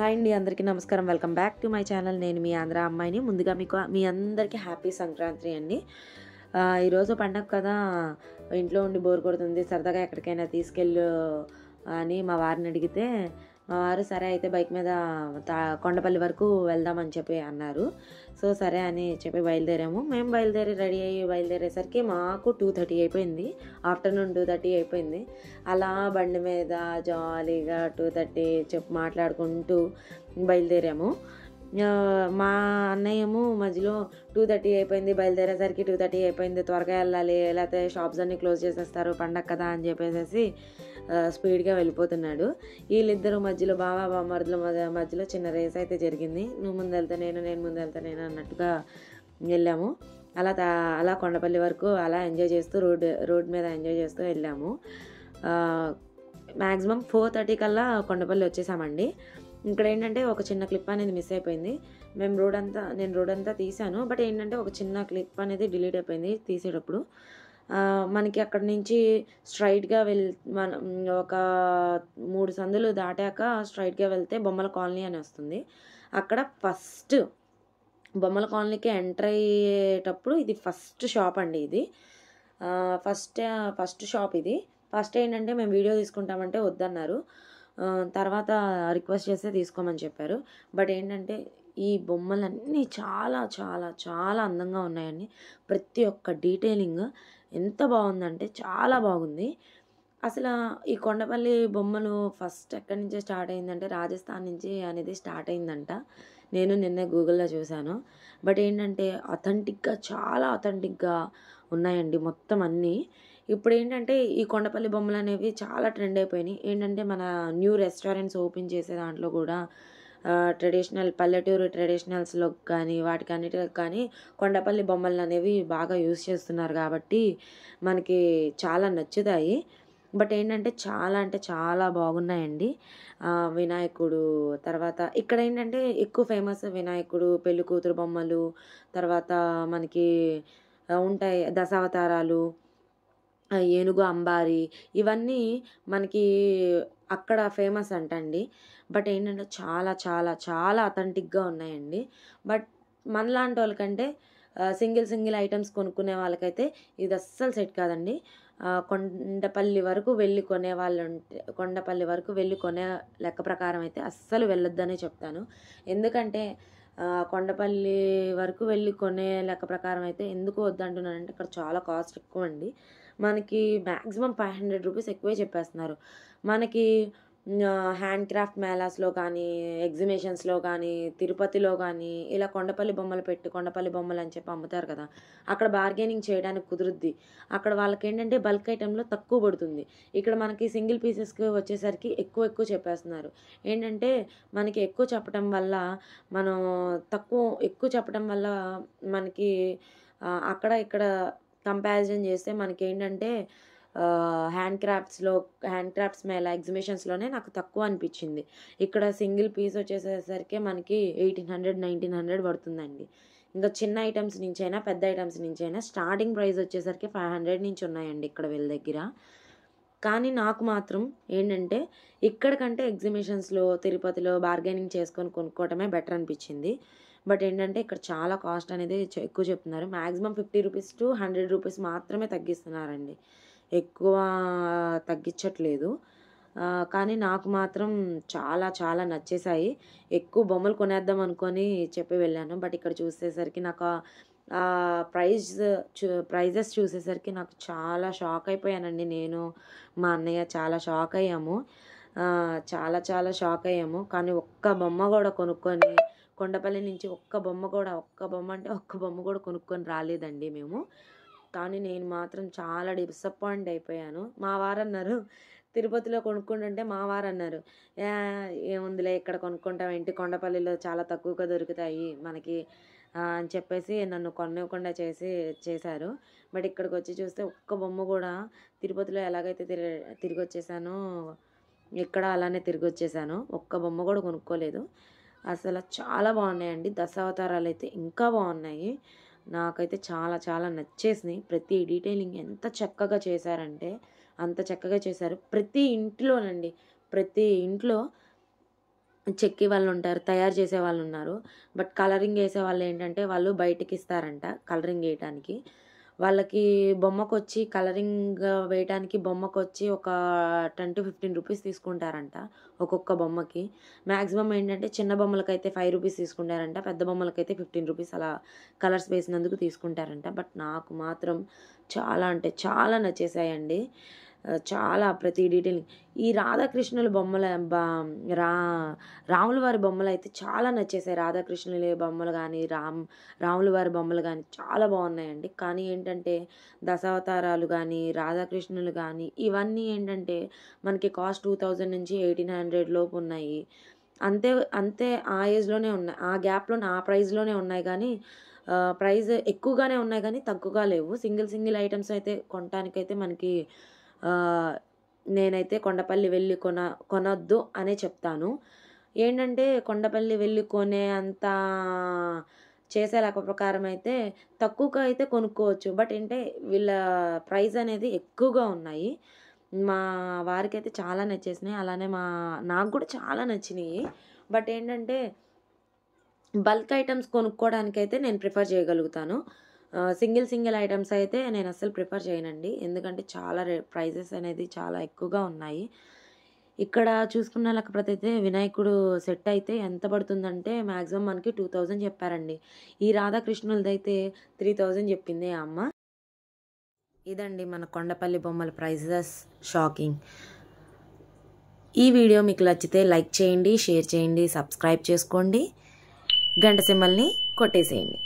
Hi అండి, అందరికీ నమస్కారం. Welcome back to my channel. నేను మీ ఆంధ్ర అమ్మాయిని. ముందుగా మీ అందరికీ హ్యాపీ సంక్రాంతి అండి. ఈరోజు పండగ కదా, ఇంట్లో ఉండి బోర్ కొడుతుంది, సరదాగా ఎక్కడికైనా తీసుకెళ్ళు అని మా వారిని అడిగితే, మా వారు సరే అయితే బైక్ మీద కొండపల్లి వరకు వెళ్దామని చెప్పి అన్నారు. సో సరే అని చెప్పి బయలుదేరాము. మేము బయలుదేరేసరికి మాకు 2:30 అయిపోయింది. ఆఫ్టర్నూన్ 2:30 అయిపోయింది. అలా బండి మీద జాలీగా 2:30 చెప్పి మాట్లాడుకుంటూ బయలుదేరాము. మా అన్నయ్యేమో మధ్యలో 2:30 అయిపోయింది, బయలుదేరేసరికి 2:30 అయిపోయింది, త్వరగా వెళ్ళాలి, లేకపోతే షాప్స్ అన్నీ క్లోజ్ చేసేస్తారు పండగ కదా అని చెప్పేసి స్పీడ్గా వెళ్ళిపోతున్నాడు. వీళ్ళిద్దరూ మధ్యలో బామర్దుల మధ్యలో చిన్న రేస్ అయితే జరిగింది. నువ్వు ముందు వెళ్తా నేను ముందు వెళ్తా నేను అన్నట్టుగా వెళ్ళాము. అలా కొండపల్లి వరకు అలా ఎంజాయ్ చేస్తూ రోడ్ మీద ఎంజాయ్ చేస్తూ వెళ్ళాము. మ్యాక్సిమం 4:30 కల్లా కొండపల్లి వచ్చేసామండి. ఇక్కడ ఏంటంటే ఒక చిన్న క్లిప్ అనేది మిస్ అయిపోయింది. నేను రోడ్ అంతా తీసాను, బట్ ఏంటంటే ఒక చిన్న క్లిప్ అనేది డిలీట్ అయిపోయింది తీసేటప్పుడు. మనకి అక్కడి నుంచి స్ట్రైట్గా మనం ఒక 3 సందులు దాటాక స్ట్రైట్గా వెళ్తే బొమ్మల కాలనీ అని వస్తుంది. అక్కడ ఫస్ట్ బొమ్మల కాలనీకి ఎంటర్ అయ్యేటప్పుడు ఇది ఫస్ట్ షాప్ అండి. ఇది ఫస్ట్ షాప్ ఇది. ఫస్ట్ ఏంటంటే మేము వీడియో తీసుకుంటామంటే వద్దన్నారు. తర్వాత రిక్వెస్ట్ చేస్తే తీసుకోమని చెప్పారు. బట్ ఏంటంటే ఈ బొమ్మలన్నీ చాలా చాలా చాలా అందంగా ఉన్నాయండి. ప్రతి ఒక్క డీటెయిలింగ్ ఎంత బాగుందంటే చాలా బాగుంది. అసలు ఈ కొండపల్లి బొమ్మలు ఫస్ట్ ఎక్కడి నుంచే స్టార్ట్ అయిందంటే రాజస్థాన్ నుంచి అనేది స్టార్ట్ అయిందంట. నేను నిన్నే గూగుల్లో చూశాను. బట్ ఏంటంటే చాలా అథెంటిక్గా ఉన్నాయండి మొత్తం అన్నీ. ఇప్పుడు ఏంటంటే ఈ కొండపల్లి బొమ్మలు అనేవి చాలా ట్రెండ్ అయిపోయినాయి. ఏంటంటే మన న్యూ రెస్టారెంట్స్ ఓపెన్ చేసే దాంట్లో కూడా పల్లెటూరు ట్రెడిషనల్స్లో కానీ వాటికన్నిటికి కానీ కొండపల్లి బొమ్మలు అనేవి బాగా యూజ్ చేస్తున్నారు కాబట్టి మనకి చాలా నచ్చుతాయి. బట్ ఏంటంటే అంటే చాలా బాగున్నాయండి. వినాయకుడు, తర్వాత ఇక్కడ ఏంటంటే ఎక్కువ ఫేమస్ వినాయకుడు, పెళ్లి కూతురు బొమ్మలు, తర్వాత మనకి ఉంటాయి దశావతారాలు, ఏనుగు అంబారి, ఇవన్నీ మనకి అక్కడ ఫేమస్ అంటండి. బట్ ఏంటంటే చాలా చాలా చాలా అథెంటిక్గా ఉన్నాయండి. బట్ మనలాంటి వాళ్ళకంటే సింగిల్ ఐటమ్స్ కొనుక్కునే వాళ్ళకైతే ఇది అస్సలు సెట్ కాదండి. కొండపల్లి వరకు వెళ్ళి కొనే లెక్క ప్రకారం అయితే అస్సలు వెళ్ళొద్దనే చెప్తాను. ఎందుకంటే కొండపల్లి వరకు వెళ్ళి కొనే లెక్క ప్రకారం అయితే ఎందుకు వద్దంటున్నానంటే ఇక్కడ చాలా కాస్ట్ ఎక్కువ అండి. మనకి మ్యాక్సిమం 500 రూపీస్ ఎక్కువే చెప్పేస్తున్నారు. మనకి హ్యాండ్ క్రాఫ్ట్ మేళాస్లో కానీ, ఎగ్జిబిషన్స్లో కానీ, తిరుపతిలో కానీ ఇలా కొండపల్లి బొమ్మలు అని చెప్పి అమ్ముతారు కదా, అక్కడ బార్గెనింగ్ చేయడానికి కుదురుద్ది. అక్కడ వాళ్ళకి ఏంటంటే బల్క్ ఐటెంలో తక్కువ పడుతుంది. ఇక్కడ మనకి సింగిల్ పీసెస్కి వచ్చేసరికి ఎక్కువ చెప్పేస్తున్నారు. ఏంటంటే మనకి ఎక్కువ చెప్పడం వల్ల మనకి అక్కడ ఇక్కడ కంపారిజన్ చేస్తే మనకి ఏంటంటే హ్యాండ్ క్రాఫ్ట్స్ మేళా ఎగ్జిబిషన్స్లోనే నాకు తక్కువ అనిపించింది. ఇక్కడ సింగిల్ పీస్ వచ్చేసరికి మనకి 1800-1900 పడుతుందండి. ఇంకా చిన్న ఐటమ్స్ నుంచైనా పెద్ద ఐటమ్స్ నుంచైనా స్టార్టింగ్ ప్రైస్ వచ్చేసరికి 500 నుంచి ఉన్నాయండి ఇక్కడ వీళ్ళ దగ్గర. కానీ నాకు మాత్రం ఏంటంటే ఇక్కడికంటే ఎగ్జిబిషన్స్లో తిరుపతిలో బార్గెనింగ్ చేసుకొని కొనుక్కోవటమే బెటర్ అనిపించింది. బట్ ఏంటంటే ఇక్కడ చాలా కాస్ట్ అనేది ఎక్కువ చెప్తున్నారు. మ్యాక్సిమం 50 రూపీస్ టు 100 రూపీస్ మాత్రమే తగ్గిస్తున్నారండి, ఎక్కువ తగ్గించట్లేదు. కానీ నాకు మాత్రం చాలా చాలా నచ్చేసాయి. ఎక్కువ బొమ్మలు కొనేద్దాం అనుకొని చెప్పి వెళ్ళాను. బట్ ఇక్కడ చూసేసరికి నాకు ప్రైజెస్ చూసేసరికి నాకు చాలా షాక్ అయిపోయానండి. నేను మా అన్నయ్య చాలా షాక్ అయ్యాము. చాలా చాలా షాక్ అయ్యాము. కానీ ఒక్క బొమ్మ కూడా కొనుక్కొని కొండపల్లి నుంచి ఒక్క బొమ్మ కూడా కొనుక్కొని రాలేదండి మేము. కానీ నేను మాత్రం చాలా డిసప్పాయింట్ అయిపోయాను. మా వారు అన్నారు తిరుపతిలో కొనుక్కుంటుంటే, మా వారు అన్నారు ఏముందిలే ఇక్కడ కొనుక్కుంటాం ఏంటి, కొండపల్లిలో చాలా తక్కువగా దొరుకుతాయి మనకి అని చెప్పేసి నన్ను కొనివ్వకుండా చేశారు. బట్ ఇక్కడికి వచ్చి చూస్తే ఒక్క బొమ్మ కూడా, తిరుపతిలో ఎలాగైతే తిరిగి వచ్చేసానో ఇక్కడ అలానే తిరిగి వచ్చేసాను. ఒక్క బొమ్మ కూడా కొనుక్కోలేదు. అసలు చాలా బాగున్నాయండి. దశావతారాలు అయితే ఇంకా బాగున్నాయి. నాకైతే చాలా చాలా నచ్చేసినాయి. ప్రతి డీటెయిలింగ్ ఎంత చక్కగా చేశారంటే అంత చక్కగా చేశారు. ప్రతి ఇంట్లో చెక్కి వాళ్ళు ఉంటారు, తయారు చేసే వాళ్ళు ఉన్నారు. బట్ కలరింగ్ వేసే వాళ్ళు ఏంటంటే వాళ్ళు బయటికి ఇస్తారంట కలరింగ్ వేయటానికి. వాళ్ళకి బొమ్మకొచ్చి కలరింగ్ వేయటానికి బొమ్మకొచ్చి ఒక 10-15 రూపీస్ తీసుకుంటారంట ఒక్కొక్క బొమ్మకి. మ్యాక్సిమం ఏంటంటే చిన్న బొమ్మలకైతే 5 రూపీస్ తీసుకుంటారంట, పెద్ద బొమ్మలకైతే 15 రూపీస్ అలా కలర్స్ వేసినందుకు తీసుకుంటారంట. బట్ నాకు మాత్రం చాలా అంటే చాలా నచ్చేసాయండి. చాలా ప్రతి డీటెయిల్. ఈ రాధాకృష్ణుల బొమ్మల రాముల వారి బొమ్మలు అయితే చాలా నచ్చేసాయి. రాధాకృష్ణుల బొమ్మలు కానీ రాముల వారి బొమ్మలు కానీ చాలా బాగున్నాయండి. కానీ ఏంటంటే దశావతారాలు కానీ రాధాకృష్ణులు కానీ ఇవన్నీ ఏంటంటే మనకి కాస్ట్ 2000 నుంచి 1800 లోపు ఉన్నాయి. అంతే అంతే ఆ ఏజ్లోనే ఉన్నాయి, ఆ గ్యాప్లో ఆ ప్రైస్లోనే ఉన్నాయి. కానీ ప్రైస్ ఎక్కువగానే ఉన్నాయి కానీ తక్కువగా లేవు. సింగిల్ ఐటమ్స్ అయితే కొనటానికైతే మనకి నేనైతే కొండపల్లి వెళ్ళి కొనొద్దు అనే చెప్తాను. ఏంటంటే కొండపల్లి వెళ్ళి కొనే అంత చేసే లెక్క ప్రకారం అయితే తక్కువగా అయితే కొనుక్కోవచ్చు. బట్ ఏంటంటే వీళ్ళ ప్రైస్ అనేది ఎక్కువగా ఉన్నాయి. మా వారికైతే చాలా నచ్చేసినాయి, అలానే నాకు కూడా చాలా నచ్చినాయి. బట్ ఏంటంటే బల్క్ ఐటమ్స్ కొనుక్కోవడానికైతే నేను ప్రిఫర్ చేయగలుగుతాను. సింగిల్ ఐటమ్స్ అయితే నేను అస్సలు ప్రిఫర్ చేయనండి. ఎందుకంటే చాలా ప్రైజెస్ అనేది చాలా ఎక్కువగా ఉన్నాయి. ఇక్కడ చూసుకున్న లెక్కప్రతి అయితే వినాయకుడు సెట్ అయితే ఎంత పడుతుందంటే మ్యాక్సిమం మనకి 2000 చెప్పారండి. ఈ రాధాకృష్ణులదైతే 3000 చెప్పింది ఆ అమ్మ. ఇదండి మన కొండపల్లి బొమ్మల ప్రైజెస్ షాకింగ్. ఈ వీడియో మీకు నచ్చితే లైక్ చేయండి, షేర్ చేయండి, సబ్స్క్రైబ్ చేసుకోండి, గంట సింబల్ని కొట్టేసేయండి.